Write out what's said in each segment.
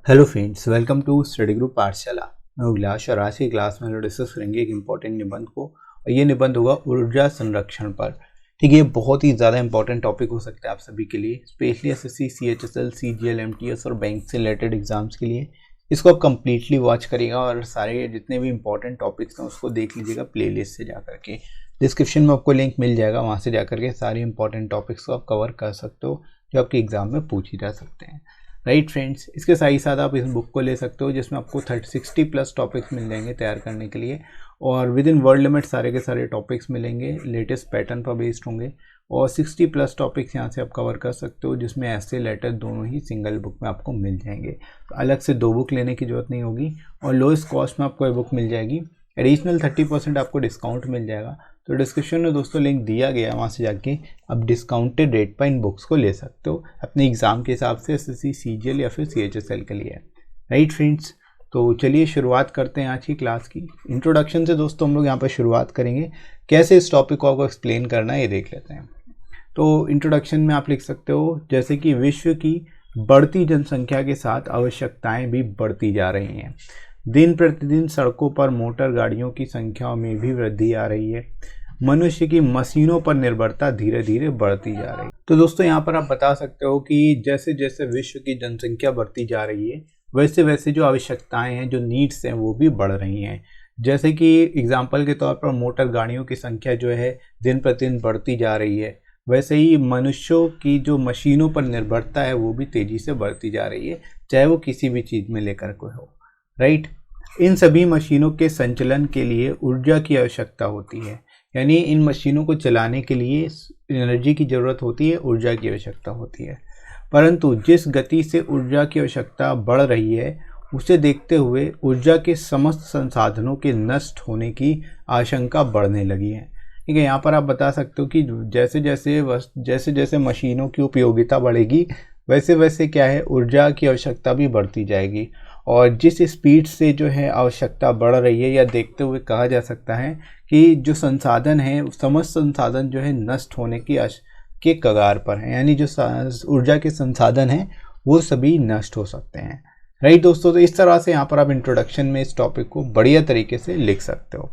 Hello friends, welcome to study group Pathshala. मैं अभिलाष और आज की क्लास में हम डिस्कस करेंगे एक इम्पॉर्टेंट निबंध को और ये निबंध होगा ऊर्जा संरक्षण पर। ठीक है, ये बहुत ही ज़्यादा इंपॉर्टेंट टॉपिक हो सकता है आप सभी के लिए, specially SSC, CHSL, CGL, MTS और बैंक से रिलेटेड एग्जाम्स के लिए। इसको आप कंप्लीटली वॉच करिएगा और सारे जितने भी इंपॉर्टेंट टॉपिक्स हैं उसको देख लीजिएगा प्लेलिस्ट से जाकर के। डिस्क्रिप्शन में आपको लिंक मिल जाएगा, वहाँ से जाकर के सारे इंपॉर्टेंट टॉपिक्स को आप कवर कर सकते हो जो आपके एग्जाम में पूछे जा सकते हैं। राइट फ्रेंड्स, इसके साथ ही साथ आप इस बुक को ले सकते हो जिसमें आपको 60 प्लस टॉपिक्स मिल जाएंगे तैयार करने के लिए और विद इन वर्ड लिमिट सारे के सारे टॉपिक्स मिलेंगे, लेटेस्ट पैटर्न पर बेस्ड होंगे और 60 प्लस टॉपिक्स यहाँ से आप कवर कर सकते हो जिसमें ऐसे लेटर दोनों ही सिंगल बुक में आपको मिल जाएंगे। तो अलग से 2 बुक लेने की ज़रूरत नहीं होगी और लोएस्ट कॉस्ट में आपको ये बुक मिल जाएगी। एडिशनल 30% आपको डिस्काउंट मिल जाएगा। तो डिस्क्रिप्शन में दोस्तों लिंक दिया गया है, वहाँ से जाके आप डिस्काउंटेड रेट पर इन बुक्स को ले सकते हो अपने एग्ज़ाम के हिसाब से, एसएससी, सीजीएल या फिर सीएचएसएल के लिए। राइट फ्रेंड्स, तो चलिए शुरुआत करते हैं आज की क्लास की। इंट्रोडक्शन से दोस्तों हम लोग यहाँ पर शुरुआत करेंगे, कैसे इस टॉपिक को आपको एक्सप्लेन करना है ये देख लेते हैं। तो इंट्रोडक्शन में आप लिख सकते हो जैसे कि विश्व की बढ़ती जनसंख्या के साथ आवश्यकताएं भी बढ़ती जा रही हैं। दिन प्रतिदिन सड़कों पर मोटर गाड़ियों की संख्या में भी वृद्धि आ रही है। मनुष्य की मशीनों पर निर्भरता धीरे धीरे बढ़ती जा रही है। तो दोस्तों यहाँ पर आप बता सकते हो कि जैसे जैसे विश्व की जनसंख्या बढ़ती जा रही है वैसे वैसे जो आवश्यकताएं हैं, जो नीड्स हैं, वो भी बढ़ रही हैं। जैसे कि एग्जाम्पल के तौर पर मोटर गाड़ियों की संख्या जो है दिन प्रतिदिन बढ़ती जा रही है, वैसे ही मनुष्यों की जो मशीनों पर निर्भरता है वो भी तेज़ी से बढ़ती जा रही है, चाहे वो किसी भी चीज़ में लेकर कोई हो। राइट, इन सभी मशीनों के संचालन के लिए ऊर्जा की आवश्यकता होती है, यानी इन मशीनों को चलाने के लिए एनर्जी की ज़रूरत होती है, ऊर्जा की आवश्यकता होती है। परंतु जिस गति से ऊर्जा की आवश्यकता बढ़ रही है उसे देखते हुए ऊर्जा के समस्त संसाधनों के नष्ट होने की आशंका बढ़ने लगी है। ठीक है, यहाँ पर आप बता सकते हो कि जैसे जैसे मशीनों की उपयोगिता बढ़ेगी वैसे वैसे क्या है, ऊर्जा की आवश्यकता भी बढ़ती जाएगी और जिस स्पीड से जो है आवश्यकता बढ़ रही है, या देखते हुए कहा जा सकता है कि जो संसाधन है, समस्त संसाधन जो है नष्ट होने के कगार पर है, यानी जो ऊर्जा के संसाधन हैं वो सभी नष्ट हो सकते हैं। राइट दोस्तों, तो इस तरह से यहाँ पर आप इंट्रोडक्शन में इस टॉपिक को बढ़िया तरीके से लिख सकते हो।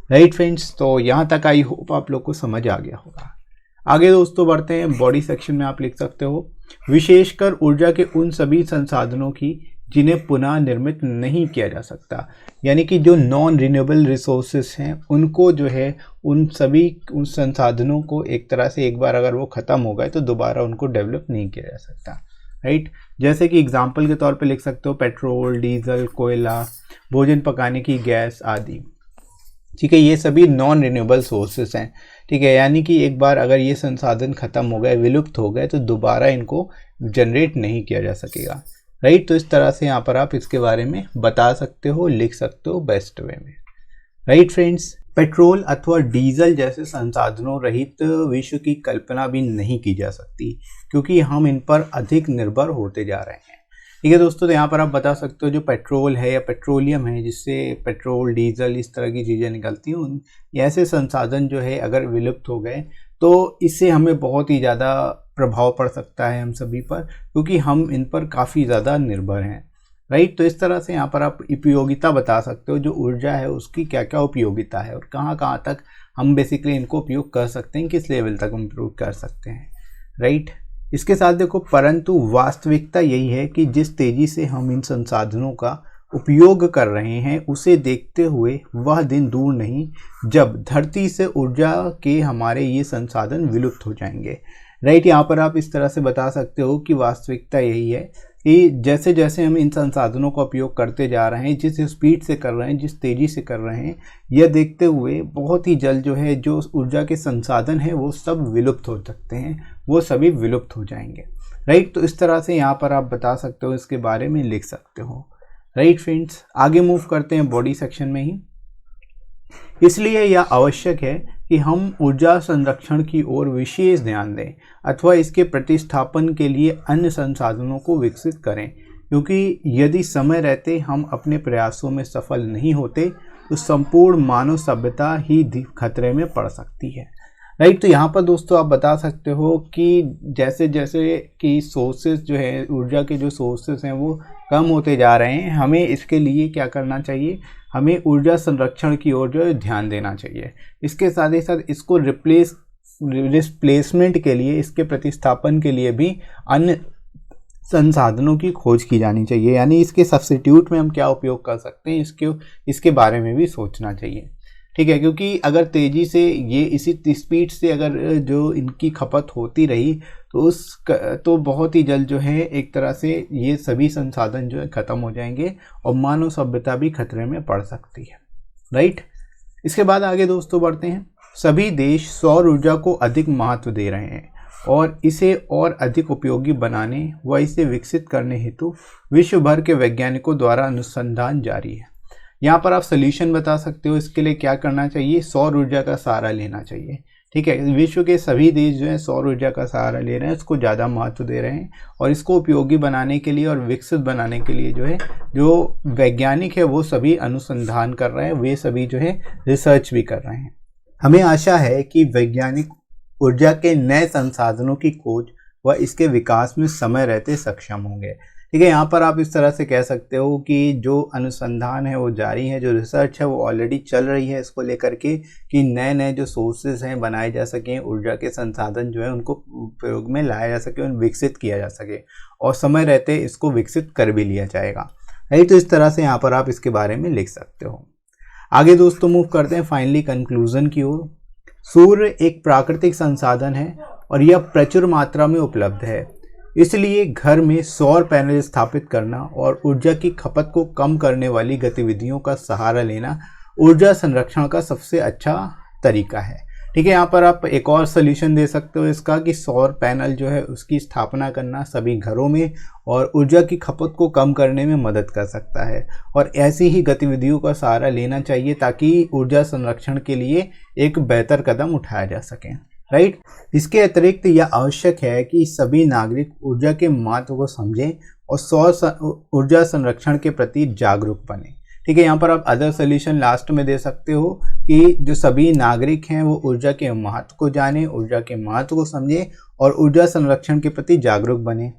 राइट फ्रेंड्स, तो यहाँ तक आई होप आप लोग को समझ आ गया होगा। आगे दोस्तों बढ़ते हैं, बॉडी सेक्शन में आप लिख सकते हो विशेषकर ऊर्जा के उन सभी संसाधनों की जिन्हें पुनः निर्मित नहीं किया जा सकता, यानी कि जो नॉन रिन्यूएबल रिसोर्सेस हैं उनको जो है, उन संसाधनों को एक तरह से एक बार अगर वो ख़त्म हो गए तो दोबारा उनको डेवलप नहीं किया जा सकता। राइट, जैसे कि एग्जांपल के तौर पे लिख सकते हो पेट्रोल, डीजल, कोयला, भोजन पकाने की गैस आदि। ठीक है, ये सभी नॉन रिन्यूएबल सोर्सेस हैं। ठीक है, यानी कि एक बार अगर ये संसाधन ख़त्म हो गए, विलुप्त हो गए, तो दोबारा इनको जनरेट नहीं किया जा सकेगा। राइट, तो इस तरह से यहाँ पर आप इसके बारे में बता सकते हो, लिख सकते हो बेस्ट वे में। राइट फ्रेंड्स, पेट्रोल अथवा डीजल जैसे संसाधनों रहित विश्व की कल्पना भी नहीं की जा सकती क्योंकि हम इन पर अधिक निर्भर होते जा रहे हैं। ठीक है दोस्तों, तो यहाँ पर आप बता सकते हो जो पेट्रोल है या पेट्रोलियम है, जिससे पेट्रोल, डीजल इस तरह की चीज़ें निकलती हैं, ऐसे संसाधन जो है अगर विलुप्त हो गए तो इससे हमें बहुत ही ज़्यादा प्रभाव पड़ सकता है हम सभी पर, क्योंकि हम इन पर काफ़ी ज़्यादा निर्भर हैं। राइट, तो इस तरह से यहाँ पर आप उपयोगिता बता सकते हो, जो ऊर्जा है उसकी क्या क्या उपयोगिता है और कहाँ कहाँ तक हम बेसिकली इनको उपयोग कर सकते हैं, किस लेवल तक हम उपयोग कर सकते हैं। राइट, इसके साथ देखो, परंतु वास्तविकता यही है कि जिस तेज़ी से हम इन संसाधनों का उपयोग कर रहे हैं उसे देखते हुए वह दिन दूर नहीं जब धरती से ऊर्जा के हमारे ये संसाधन विलुप्त हो जाएंगे। राइट, यहाँ पर आप इस तरह से बता सकते हो कि वास्तविकता यही है कि जैसे जैसे हम इन संसाधनों का उपयोग करते जा रहे हैं, जिस स्पीड से कर रहे हैं, जिस तेज़ी से कर रहे हैं, यह देखते हुए बहुत ही जल्द जो है जो ऊर्जा के संसाधन हैं वो सब विलुप्त हो सकते हैं, वो सभी विलुप्त हो जाएंगे। राइट, तो इस तरह से यहाँ पर आप बता सकते हो, इसके बारे में लिख सकते हो। राइट फ्रेंड्स, आगे मूव करते हैं बॉडी सेक्शन में ही। इसलिए यह आवश्यक है कि हम ऊर्जा संरक्षण की ओर विशेष ध्यान दें अथवा इसके प्रतिस्थापन के लिए अन्य संसाधनों को विकसित करें, क्योंकि यदि समय रहते हम अपने प्रयासों में सफल नहीं होते तो संपूर्ण मानव सभ्यता ही खतरे में पड़ सकती है। राइट। तो यहाँ पर दोस्तों आप बता सकते हो कि जैसे जैसे कि सोर्सेज जो है, ऊर्जा के जो सोर्सेज हैं वो कम होते जा रहे हैं, हमें इसके लिए क्या करना चाहिए, हमें ऊर्जा संरक्षण की ओर जो है ध्यान देना चाहिए। इसके साथ ही साथ इसको रिप्लेसमेंट के लिए, इसके प्रतिस्थापन के लिए भी अन्य संसाधनों की खोज की जानी चाहिए, यानी इसके सब्स्टिट्यूट में हम क्या उपयोग कर सकते हैं, इसके बारे में भी सोचना चाहिए। ठीक है, क्योंकि अगर तेज़ी से ये इसी स्पीड से अगर जो इनकी खपत होती रही तो बहुत ही जल्द जो है एक तरह से ये सभी संसाधन जो है ख़त्म हो जाएंगे और मानव सभ्यता भी खतरे में पड़ सकती है। राइट। इसके बाद आगे दोस्तों बढ़ते हैं। सभी देश सौर ऊर्जा को अधिक महत्व दे रहे हैं और इसे और अधिक उपयोगी बनाने व इसे विकसित करने हेतु विश्व भर के वैज्ञानिकों द्वारा अनुसंधान जारी है। यहाँ पर आप सॉल्यूशन बता सकते हो, इसके लिए क्या करना चाहिए, सौर ऊर्जा का सहारा लेना चाहिए। ठीक है, विश्व के सभी देश जो है सौर ऊर्जा का सहारा ले रहे हैं, उसको ज़्यादा महत्व दे रहे हैं और इसको उपयोगी बनाने के लिए और विकसित बनाने के लिए जो है जो वैज्ञानिक है वो सभी अनुसंधान कर रहे हैं, वे सभी जो है रिसर्च भी कर रहे हैं। हमें आशा है कि वैज्ञानिक ऊर्जा के नए संसाधनों की खोज व इसके विकास में समय रहते सक्षम होंगे। ठीक है, यहाँ पर आप इस तरह से कह सकते हो कि जो अनुसंधान है वो जारी है, जो रिसर्च है वो ऑलरेडी चल रही है इसको लेकर के कि नए नए जो सोर्सेज हैं बनाए जा सकें, ऊर्जा के संसाधन जो है उनको प्रयोग में लाया जा सके, उन्हें विकसित किया जा सके और समय रहते इसको विकसित कर भी लिया जाएगा। राइट। तो इस तरह से यहाँ पर आप इसके बारे में लिख सकते हो। आगे दोस्तों मूव करते हैं फाइनली कंक्लूजन की ओर। सूर्य एक प्राकृतिक संसाधन है और यह प्रचुर मात्रा में उपलब्ध है, इसलिए घर में सौर पैनल स्थापित करना और ऊर्जा की खपत को कम करने वाली गतिविधियों का सहारा लेना ऊर्जा संरक्षण का सबसे अच्छा तरीका है। ठीक है, यहाँ पर आप एक और सॉल्यूशन दे सकते हो इसका कि सौर पैनल जो है उसकी स्थापना करना सभी घरों में और ऊर्जा की खपत को कम करने में मदद कर सकता है और ऐसी ही गतिविधियों का सहारा लेना चाहिए ताकि ऊर्जा संरक्षण के लिए एक बेहतर कदम उठाया जा सके। राइट। इसके अतिरिक्त यह आवश्यक है कि सभी नागरिक ऊर्जा के महत्व को समझें और सौर ऊर्जा संरक्षण के प्रति जागरूक बने। ठीक है, यहाँ पर आप अदर सोल्यूशन लास्ट में दे सकते हो कि जो सभी नागरिक हैं वो ऊर्जा के महत्व को जानें, ऊर्जा के महत्व को समझें और ऊर्जा संरक्षण के प्रति जागरूक बने।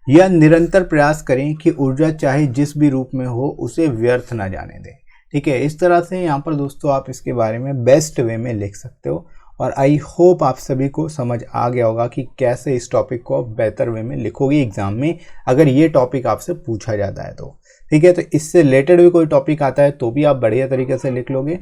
यह निरंतर प्रयास करें कि ऊर्जा चाहे जिस भी रूप में हो उसे व्यर्थ न जाने दें। ठीक है, इस तरह से यहाँ पर दोस्तों आप इसके बारे में बेस्ट वे में लिख सकते हो और आई होप आप सभी को समझ आ गया होगा कि कैसे इस टॉपिक को आप बेहतर वे में लिखोगे एग्जाम में अगर ये टॉपिक आपसे पूछा जाता है तो। ठीक है, तो इससे रिलेटेड भी कोई टॉपिक आता है तो भी आप बढ़िया तरीके से लिख लोगे।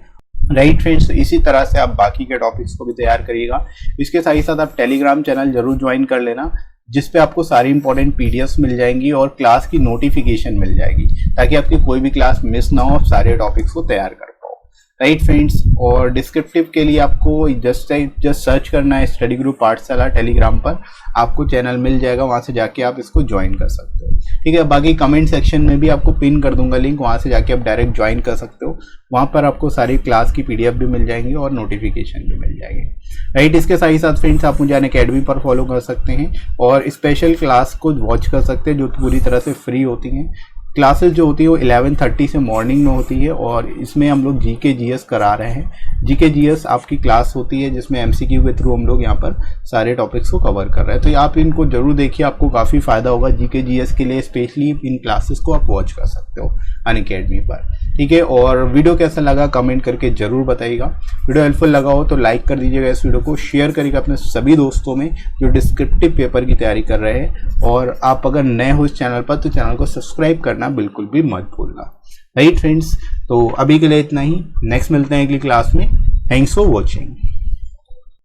राइट फ्रेंड्स, तो इसी तरह से आप बाकी के टॉपिक्स को भी तैयार करिएगा। इसके साथ ही साथ आप टेलीग्राम चैनल जरूर ज्वाइन कर लेना, जिस पे आपको सारी इंपॉर्टेंट पीडीएफ्स मिल जाएंगी और क्लास की नोटिफिकेशन मिल जाएगी ताकि आपकी कोई भी क्लास मिस ना हो, आप सारे टॉपिक्स को तैयार कर पाओ। राइट फ्रेंड्स, और डिस्क्रिप्टिव के लिए आपको जस्ट सर्च करना है स्टडी ग्रुप पाठशाला टेलीग्राम पर, आपको चैनल मिल जाएगा, वहां से जाके आप इसको ज्वाइन कर सकते हो। ठीक है, बाकी कमेंट सेक्शन में भी आपको पिन कर दूंगा लिंक, वहां से जाके आप डायरेक्ट ज्वाइन कर सकते हो। वहां पर आपको सारी क्लास की पीडीएफ भी मिल जाएंगी और नोटिफिकेशन भी मिल जाएंगे। राइट, इसके साथ ही साथ फ्रेंड्स आप मुझे अनअकैडमी पर फॉलो कर सकते हैं और स्पेशल क्लास को वॉच कर सकते हैं जो पूरी तरह से फ्री होती हैं। क्लासेस जो होती है वो 11:30 से मॉर्निंग में होती है और इसमें हम लोग जीके जीएस करा रहे हैं। जीके जीएस आपकी क्लास होती है जिसमें एमसीक्यू के थ्रू हम लोग यहाँ पर सारे टॉपिक्स को कवर कर रहे हैं, तो आप इनको जरूर देखिए, आपको काफ़ी फायदा होगा। जीके जीएस के लिए स्पेशली इन क्लासेस को आप वॉच कर सकते हो अनअकैडमी पर। ठीक है, और वीडियो कैसा लगा कमेंट करके जरूर बताइएगा। वीडियो हेल्पफुल लगा हो तो लाइक कर दीजिएगा, इस वीडियो को शेयर करिएगा अपने सभी दोस्तों में जो डिस्क्रिप्टिव पेपर की तैयारी कर रहे हैं। और आप अगर नए हो इस चैनल पर तो चैनल को सब्सक्राइब करना बिल्कुल भी मत भूलना। राइट फ्रेंड्स, तो अभी के लिए इतना ही, नेक्स्ट मिलते हैं अगली क्लास में। Thanks for watching.